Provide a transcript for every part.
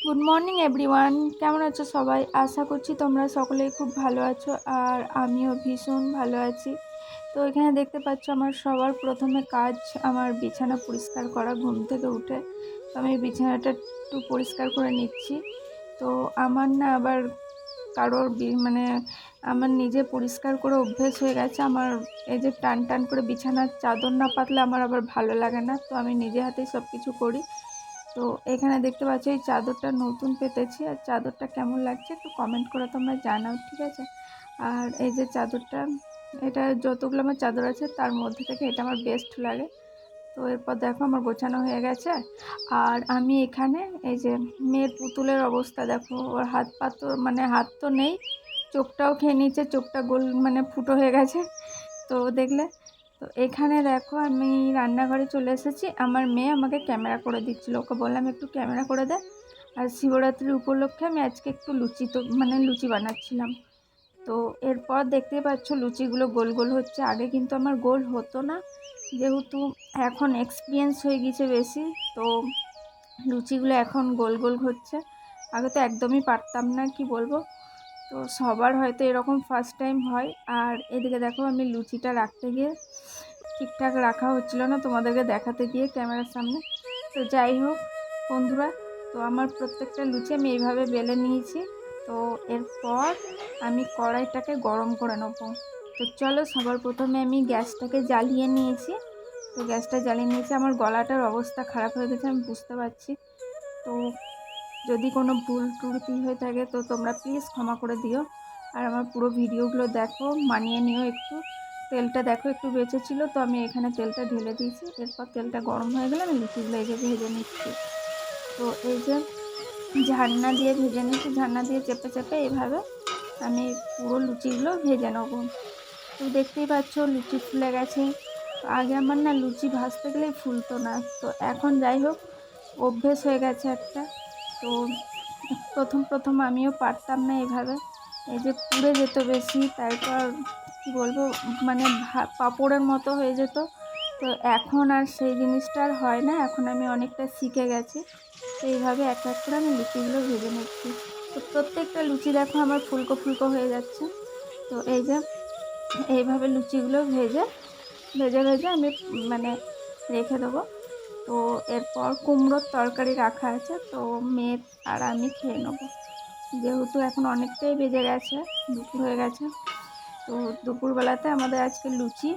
Good morning everyone, কেমন আছো সবাই? আশা করছি তোমরা সকলেই খুব ভালো আছো আর আমিও ভীষণ ভালো আছি। তো এখানে দেখতে পাচ্ছ আমার সবার প্রথমে কাজ আমার বিছানা পরিষ্কার করা। ঘুম থেকে উঠে তো আমি বিছানাটা একটু পরিষ্কার করে নিচ্ছি। তো আমার না আবার কারোর মানে আমার নিজে পরিষ্কার করে অভ্যেস হয়ে গেছে। আমার এই যে টান টান করে বিছানার চাদর না পাতলে আমার আবার ভালো লাগে না, তো আমি নিজে হাতেই সব কিছু করি। তো এখানে দেখতে পাচ্ছ এই চাদরটা নতুন পেতেছি, আর চাদরটা কেমন লাগছে একটু কমেন্ট করে তোমরা জানাও, ঠিক আছে? আর এই যে চাদরটা, এটা যতগুলো আমার চাদর আছে তার মধ্যে থেকে এটা আমার বেস্ট লাগে। তো এরপর দেখো আমার গোছানো হয়ে গেছে। আর আমি এখানে এই যে মেয়ের পুতুলের অবস্থা দেখো, ওর হাত পা তো মানে হাত তো নেই, চোখটাও খেয়ে নিচ্ছে, চোখটা গোল মানে ফুটো হয়ে গেছে। তো দেখলে, তো এখানে দেখো আমি রান্নাঘরে চলে এসেছি। আমার মেয়ে আমাকে ক্যামেরা করে দিচ্ছিল, ওকে বললাম একটু ক্যামেরা করে দে। আর শিবরাত্রির উপলক্ষে আমি আজকে একটু লুচি বানাচ্ছিলাম। তো এরপর দেখতেই পাচ্ছ লুচিগুলো গোল গোল হচ্ছে, আগে কিন্তু আমার গোল হতো না, যেহেতু এখন এক্সপিরিয়েন্স হয়ে গেছে বেশি, তো লুচিগুলো এখন গোল গোল হচ্ছে। আগে তো একদমই পারতাম না, কি বলবো। তো সবার হয়তো এরকম ফার্স্ট টাইম হয়। আর এদিকে দেখো আমি লুচিটা রাখতে গিয়ে ঠিকঠাক রাখা হচ্ছিল না তোমাদেরকে দেখাতে গিয়ে ক্যামেরার সামনে। তো যাই হোক বন্ধুরা, তো আমার প্রত্যেকটা লুচি আমি এইভাবে বেলে নিয়েছি। তো এরপর আমি কড়াইটাকে গরম করে নেবো। তো চলো, সবার প্রথমে আমি গ্যাসটাকে জ্বালিয়ে নিয়েছি। তো গ্যাসটা জ্বালিয়ে নিয়েছি, আমার গলাটার অবস্থা খারাপ হয়ে গেছে আমি বুঝতে পারছি। তো যদি কোনো ভুল ত্রুটি হয়ে থাকে তো তোমরা প্লিজ ক্ষমা করে দিও। আর আমার পুরো ভিডিওগুলো দেখো, মানিয়ে নিও একটু। তেলটা দেখো একটু বেঁচে ছিল, তো আমি এখানে তেলটা ঢেলে দিয়েছি। এরপর তেলটা গরম হয়ে গেলে আমি লুচিগুলো এই যে ভেজে নিচ্ছি। তো এই যে ঝান্না দিয়ে ভেজে নিচ্ছি, ঝান্না দিয়ে চেপে চেপে এইভাবে আমি পুরো লুচিগুলো ভেজে নেব। তো দেখতেই পাচ্ছ লুচি ফুলে গেছে। আগে আমার না লুচি ভাজতে গেলেই ফুলতো না, তো এখন যাই হোক অভ্যেস হয়ে গেছে একটা। তো প্রথম প্রথম আমিও পারতাম না এভাবে, এই যে পুড়ে যেত বেশি, তারপর কি বলবো মানে পাঁপড়ের মতো হয়ে যেত। তো এখন আর সেই জিনিসটা আর হয় না, এখন আমি অনেকটা শিখে গেছি। তো এইভাবে এক এক করে আমি লুচিগুলো ভেজে নিচ্ছি। তো প্রত্যেকটা লুচি দেখো আমার ফুলকো ফুলকো হয়ে যাচ্ছে। তো এই যে এইভাবে লুচিগুলো ভেজে ভেজে ভেজে আমি মানে রেখে দেবো। তো এরপর কুমড়োর তরকারি রাখা আছে, তো মেয়ে আর আমি খেয়ে নেবো, যেহেতু এখন অনেকটাই বেজে গেছে, দুপুর হয়ে গেছে। তো দুপুরবেলাতে আমাদের আজকে লুচি।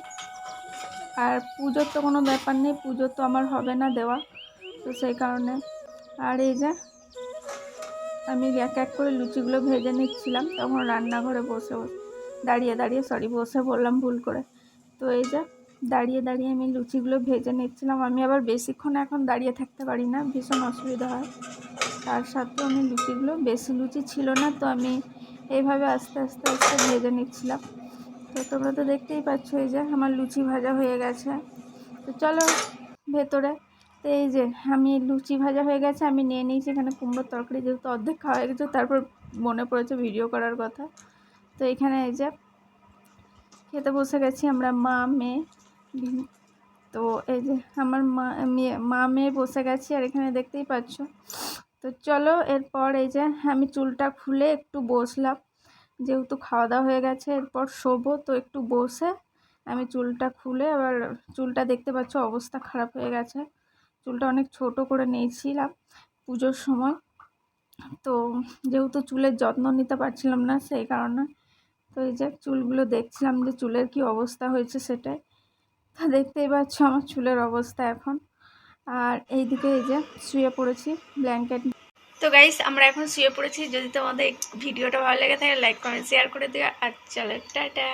আর পুজোর তো কোনো ব্যাপার নেই, পুজো তো আমার হবে না দেওয়া, তো সেই কারণে। আর এই যে আমি এক এক করে লুচিগুলো ভেজে নিচ্ছিলাম, তখন রান্নাঘরে বসে বসে বললাম ভুল করে। তো এই যে দাঁড়িয়ে দাঁড়িয়ে আমি লুচিগুলো ভেজে নিচ্ছিলাম। আমি আবার বেশিক্ষণ এখন দাঁড়িয়ে থাকতে পারি না, ভীষণ অসুবিধা হয়। তার সাথেও আমি লুচিগুলো, বেশি লুচি ছিল না, তো আমি এইভাবে আস্তে আস্তে আস্তে ভেজে নিচ্ছিলাম। তো তোমরা তো দেখতেই পাচ্ছ এই যে আমার লুচি ভাজা হয়ে গেছে। তো চলো ভেতরে। তো এই যে আমি লুচি ভাজা হয়ে গেছে, আমি নিয়ে নিয়েছি এখানে কুমড়োর তরকারি, যেহেতু অর্ধেক খাওয়া হয়ে গেছে, তারপর মনে পড়েছে ভিডিও করার কথা। তো এখানে এই যে খেতে বসে গেছি আমরা মা মেয়ে। তো এই যে আমার মা মেয়ে বসে গেছি, আর এখানে দেখতেই পাচ্ছ। তো চলো এরপর এই যে আমি চুলটা খুলে একটু বসলাম, যেহেতু খাওয়া দাওয়া হয়ে গেছে, এরপর শোবো, তো একটু বসে আমি চুলটা খুলে আবার, চুলটা দেখতে পাচ্ছ অবস্থা খারাপ হয়ে গেছে। চুলটা অনেক ছোট করে নিয়েছিলাম পুজোর সময়, তো যেহেতু চুলের যত্ন নিতে পারছিলাম না সেই কারণে। তো এই যে চুলগুলো দেখছিলাম যে চুলের কি অবস্থা হয়েছে সেটাই। তা দেখতেই পাচ্ছ আমার চুলের অবস্থা এখন। আর এইদিকে এই যে শুয়ে পড়েছি ব্ল্যাঙ্কেট। তো গাইস আমরা এখন শুয়ে পড়েছি, যদি তোমাদের ভিডিওটা ভালো লেগে থাকে লাইক কমেন্ট শেয়ার করে দিও। আর চলো টাটা।